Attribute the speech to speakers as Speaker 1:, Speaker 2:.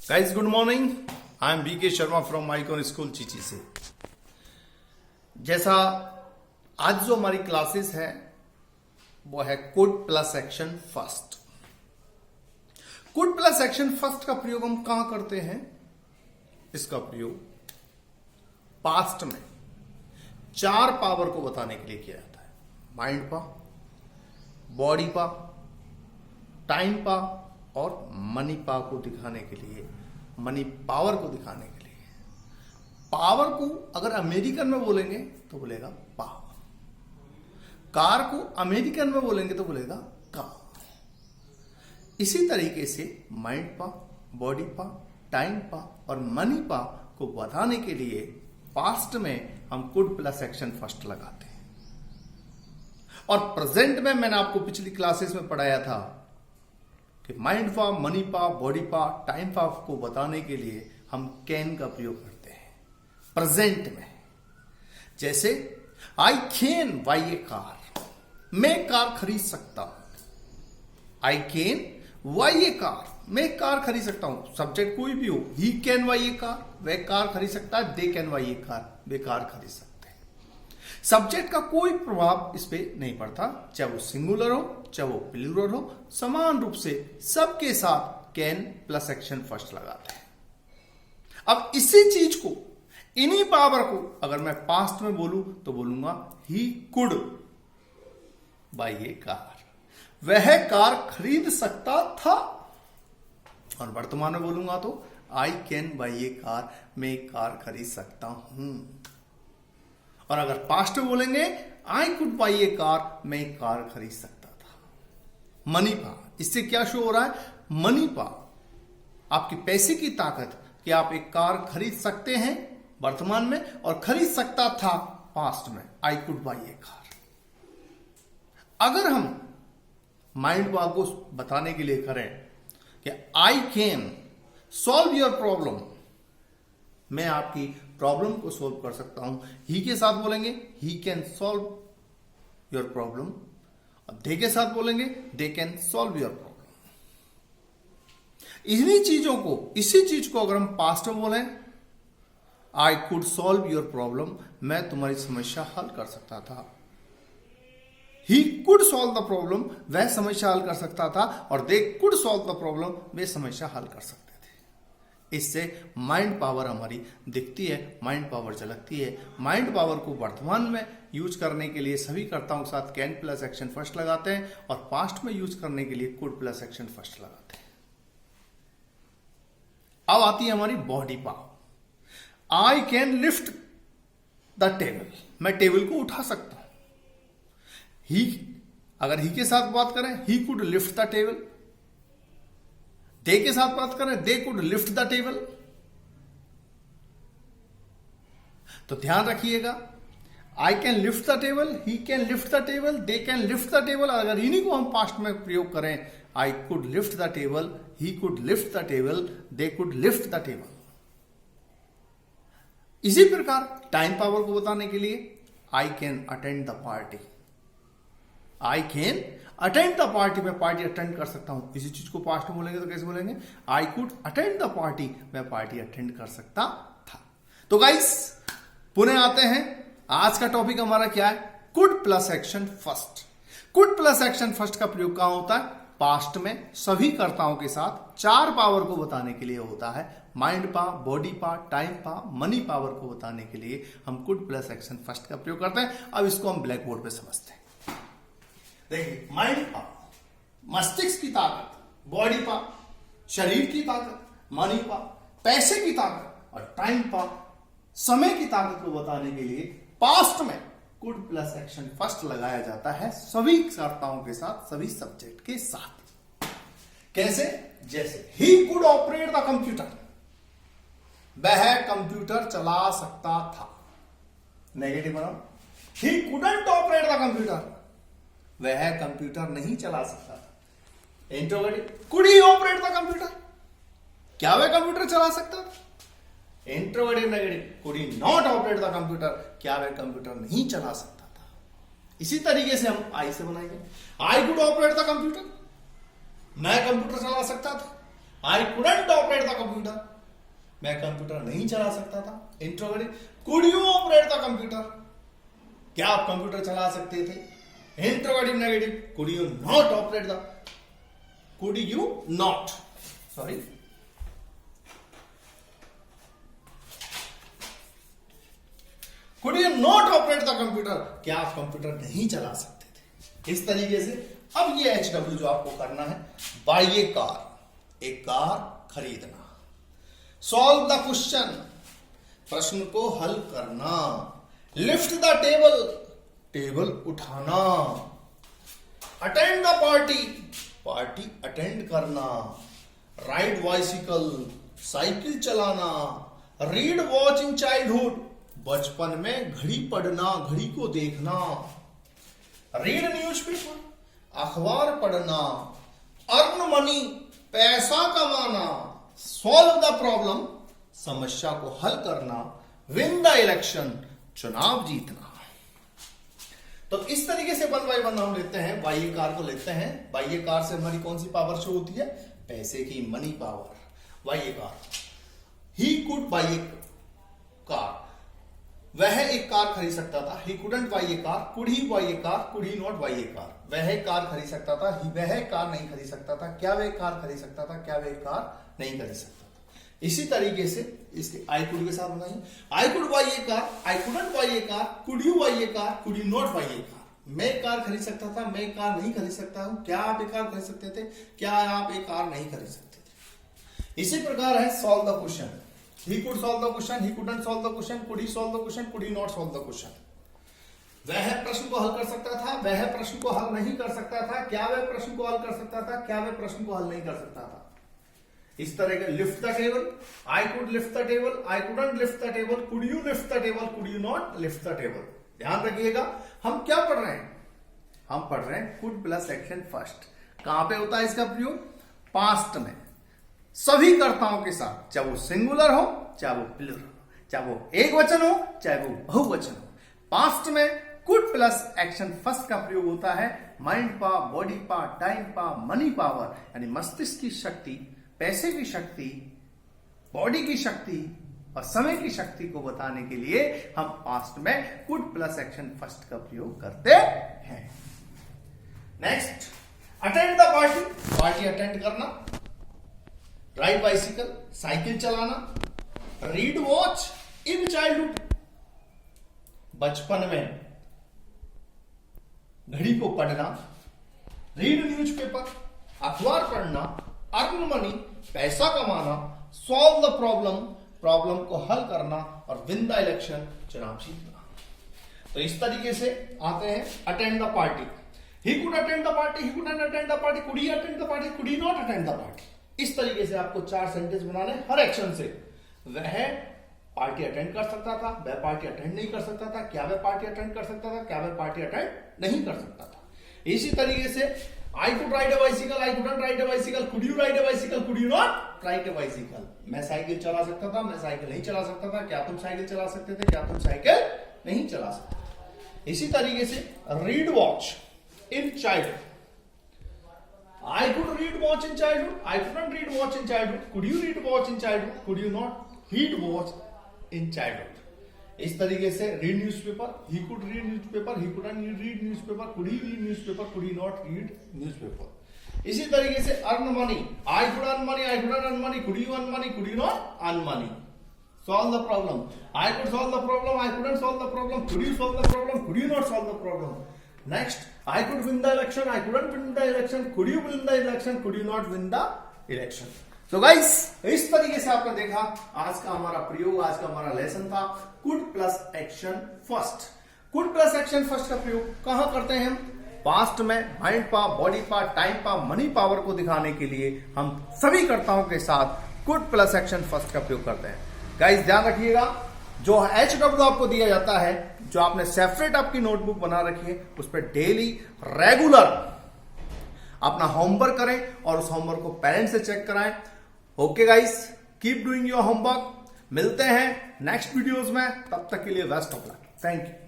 Speaker 1: Guys good morning, I am BK Sharma from icon school Chichi से। जैसा आज जो हमारी क्लासेस है वो है could plus action first. Could plus action first का प्रयोग हम कहां करते हैं? इसका प्रयोग पास्ट में चार पावर को बताने के लिए किया जाता है। माइंड पा, बॉडी पा, टाइम पा और मनी पा को दिखाने के लिए, मनी पावर को दिखाने के लिए। पावर को अगर अमेरिकन में बोलेंगे तो बोलेगा पावर, कार को अमेरिकन में बोलेंगे तो बोलेगा कार। इसी तरीके से माइंड पा, बॉडी पा, टाइम पा और मनी पा को बताने के लिए पास्ट में हम कुड प्लस एक्शन फर्स्ट लगाते हैं। और प्रेजेंट में मैंने आपको पिछली क्लासेस में पढ़ाया था कि माइंड पा, मनी पा, बॉडी पा, टाइम पा को बताने के लिए हम कैन का प्रयोग करते हैं प्रेजेंट में। जैसे I can buy A car, मैं कार खरीद सकता हूं। I can buy A car, मैं कार खरीद सकता हूं। सब्जेक्ट कोई भी हो, he can buy A car, वह कार खरीद सकता है। They can buy A car, way car खरीद सकते हैं। सब्जेक्ट का कोई प्रभाव इस पे नहीं पड़ता, चाहे वो सिंगुलर हो चाहे वो प्लूरल हो, समान रूप से सबके साथ कैन प्लस एक्शन फर्स्ट लगाते हैं। अब इसी चीज को, इन्हीं पावर को अगर मैं पास्ट में बोलूं तो बोलूंगा he could by A car, वह कार खरीद सकता था। और वर्तमान में बोलूंगा तो I can buy A car, मैं कार खरीद सकता हूं। और अगर पास्ट में बोलेंगे I could by A car, मैं कार खरीद सकता था। मनी पा, इससे क्या शो हो रहा है? मनी पा, आपकी पैसे की ताकत कि आप एक कार खरीद सकते हैं वर्तमान में, और खरीद सकता था पास्ट में, I could by A car. अगर हम माइंड पा को बताने के लिए करें कि I can solve your problem, मैं आपकी प्रॉब्लम को सोल्व कर सकता हूं। ही के साथ बोलेंगे he can solve your problem, और दे के साथ बोलेंगे they can solve your problem. इन्हीं चीजों को, इसी चीज को अगर हम पास्ट में बोलें, I could solve your problem, मैं तुम्हारी समस्या हल कर सकता था। He could solve the problem, वह समस्या हल कर सकता था। और they could solve the problem, वे समस्या हल कर सकते थे। इससे माइंड पावर हमारी दिखती है, माइंड पावर झलकती है। माइंड पावर को वर्तमान में यूज करने के लिए सभी कर्ताओं के साथ कैन प्लस एक्शन फर्स्ट लगाते हैं, और पास्ट में यूज करने के लिए कुड प्लस एक्शन फर्स्ट लगाते हैं। अब आती है हमारी body power. I can lift the table, मैं टेबल को उठा सकता हूं। ही, अगर ही के साथ बात करें he could lift the table. They के साथ बात करें they could lift the table. तो ध्यान रखिएगा, I can lift the table, he can lift the table, they can lift the table. अगर इन्हीं को हम पास्ट में प्रयोग करें, I could lift the table, he could lift the table, they could lift the table. इसी प्रकार time power को बताने के लिए I can attend the party, I can attend the party, मैं पार्टी अटेंड कर सकता हूं। इसी चीज को पास्ट में बोलेंगे तो कैसे बोलेंगे? I could attend the party, मैं पार्टी अटेंड कर सकता था। तो गाइस पुनः आते हैं, आज का टॉपिक हमारा क्या है? Could plus action first. Could plus action first का प्रयोग कहां होता है? पास्ट में सभी कर्ताओं के साथ चार पावर को बताने के लिए होता है। माइंड पा, बॉडी पा, टाइम पा, मनी पावर को बताने के लिए हम कुड प्लस एक्शन फर्स्ट का प्रयोग करते हैं। अब इसको हम ब्लैक बोर्ड पे समझते हैं। देखिए, माइंड पा मस्तिष्क की ताकत, बॉडी पा शरीर की ताकत, मनी पा पैसे की ताकत, और टाइम पा समय की ताकत को बताने के लिए पास्ट में कुड प्लस एक्शन फर्स्ट लगाया जाता है सभी कर्ताओं के साथ, सभी सब्जेक्ट के साथ। कैसे? जैसे he could operate the computer, वह कंप्यूटर चला सकता था। नेगेटिव बनाओ, he couldn't operate the computer, वह कंप्यूटर नहीं चला सकता था। Interrogative, could he operate the computer, क्या वह कंप्यूटर चला सकता था? Interrogative negative, could he not operate the computer, क्या वह कंप्यूटर नहीं चला सकता था। इसी तरीके से हम आई से बनाएंगे, I could operate the computer, मैं कंप्यूटर चला सकता था। I couldn't operate the computer, मैं कंप्यूटर नहीं चला सकता था। Interrogative, could you operate the computer, क्या आप कंप्यूटर चला सकते थे। Interrogative negative, could you not operate the, could you not, sorry, could you not operate the computer, क्या आप कंप्यूटर नहीं चला सकते थे। इस तरीके से अब ये HW जो आपको करना है, बाय ए कार, एक कार खरीदना। सॉल्व द क्वेश्चन, प्रश्न को हल करना। लिफ्ट द टेबल, टेबल उठाना। Attend the party, party attend करना। राइड बाइसिकल, साइकिल चलाना। रीड वॉच इन चाइल्डहुड, बचपन में घड़ी पढ़ना, घड़ी को देखना। रीड न्यूज़पेपर, अखबार पढ़ना। अर्न मनी, पैसा कमाना। सॉल्व द प्रॉब्लम, समस्या को हल करना। विन द इलेक्शन, चुनाव जीतना। तो इस तरीके से 1 बाय 1 हम लेते हैं, बाह्य कार को लेते हैं। बाह्य कार से हमारी कौन सी पावर शो होती है, पैसे की, मनी पावर। बाह्य car, he could buy a car, वह एक कार खरीद सकता था। He couldn't buy a car, could he buy a car, could he not buy a car. वह कार खरीद सकता था, वह कार नहीं खरीद सकता था। क्या वह कार खरीद सकता था, क्या वह कार नहीं खरीद सकता था। इसी तरीके से इसके आई कुड के साथ बनाइए। I could buy a car, I couldn't buy a car, could you buy a car, could you not buy a car. मैं कार खरीद सकता था, मैं कार नहीं खरीद सकता हूं। क्या आप एक कार खरीद सकते थे, क्या आप एक कार नहीं खरीद सकते थे। इसी प्रकार है solve the question. He could solve the question, he couldn't solve the question, could he solve the question, could he not solve the question। वह प्रश्न को हल कर सकता था, वह प्रश्न को हल नहीं कर सकता था। क्या वह प्रश्न को हल कर सकता था, क्या वह प्रश्न को हल नहीं कर सकता था। इस तरह के lift the table, I could lift the table, I couldn't lift the table, could you lift the table, could you not lift the table. ध्यान रखिएगा, हम क्या पढ़ रहे हैं, हम पढ़ रहे हैं कुड प्लस एक्शन फर्स्ट। कहां पे होता है इसका प्रयोग, पास्ट में, सभी कर्ताओं के साथ, चाहे वो सिंगुलर हो, चाहे वो प्लूरल हो, चाहे वो एक वचन हो, चाहे वो बहुवचन हो। पास्ट में कुड प्लस एक्शन फर्स्ट का प्रयोग होता है mind power, body power, time power, money power, यानी मस्तिष्क की शक्ति, पैसे की शक्ति, बॉडी की शक्ति और समय की शक्ति को बताने के लिए हम पास्ट में कुड प्लस एक्शन फर्स्ट का प्रयोग करते हैं। Next, attend the party, party attend करना। राइड बाइसिकल, साइकिल चलाना। रीड वॉच इन चाइल्डहुड, बचपन में घड़ी को पढ़ना। रीड न्यूज़पेपर, अखबार पढ़ना। अर्न मनी, पैसा कमाना। सॉल्व द प्रॉब्लम, प्रॉब्लम को हल करना। और विन द इलेक्शन, चुनाव जीतना। तो इस तरीके से आते हैं attend the party. He could attend the party, he couldn't attend the party, could he attend the party, could he not attend the party. इस तरीके से आपको 4 सेंटेंस बनाने हर एक्शन से। वह पार्टी अटेंड कर सकता था, वह पार्टी अटेंड नहीं कर सकता था। क्या वह पार्टी अटेंड कर सकता था, क्या वह पार्टी अटेंड नहीं कर सकता था। इसी तरीके से I could ride A bicycle, I couldn't ride A bicycle, could you ride A bicycle, could you not ride A bicycle. मैं साइकिल चला सकता था, मैं साइकिल नहीं चला सकता था। क्या तुम साइकिल चला सकते थे, क्या तुम साइकिल नहीं चला सकते। इसी तरीके से read watch in childhood, I could read watch in childhood, I couldn't read watch in childhood, could you read watch in childhood, could you not read watch in childhood। इस तरीके से read newspaper, he could read newspaper, he couldn't read newspaper, could he read newspaper, could he not read newspaper। इसी तरीके से earn money, I could earn money, I couldn't earn money, could you earn money, could you not earn money। Solve the problem, I could solve the problem, I couldn't solve the problem, could you solve the problem, could you not solve the problem। Next, I could win the election, I couldn't win the election, could you win the election, could you not win the election। तो guys, इस तरीके से आपने देखा आज का हमारा प्रयोग, आज का हमारा लेसन था could plus action first. Could plus action first का प्रयोग कहां करते हैं हम, पास्ट में mind power, body power, time power, money power को दिखाने के लिए हम सभी कर्ताओं के साथ कुड प्लस एक्शन फर्स्ट का प्रयोग करते हैं। गाइस ध्यान रखिएगा, जो HW आपको दिया जाता है, जो आपने सेपरेट आपकी नोटबुक बना रखी है, उस पर डेली रेगुलर अपना होमवर्क करें और उस होमवर्क को पेरेंट्स से चेक कराएं। Okay guys, keep doing your homework. मिलते हैं नेक्स्ट वीडियोस में, तब तक के लिए best of luck. Thank you.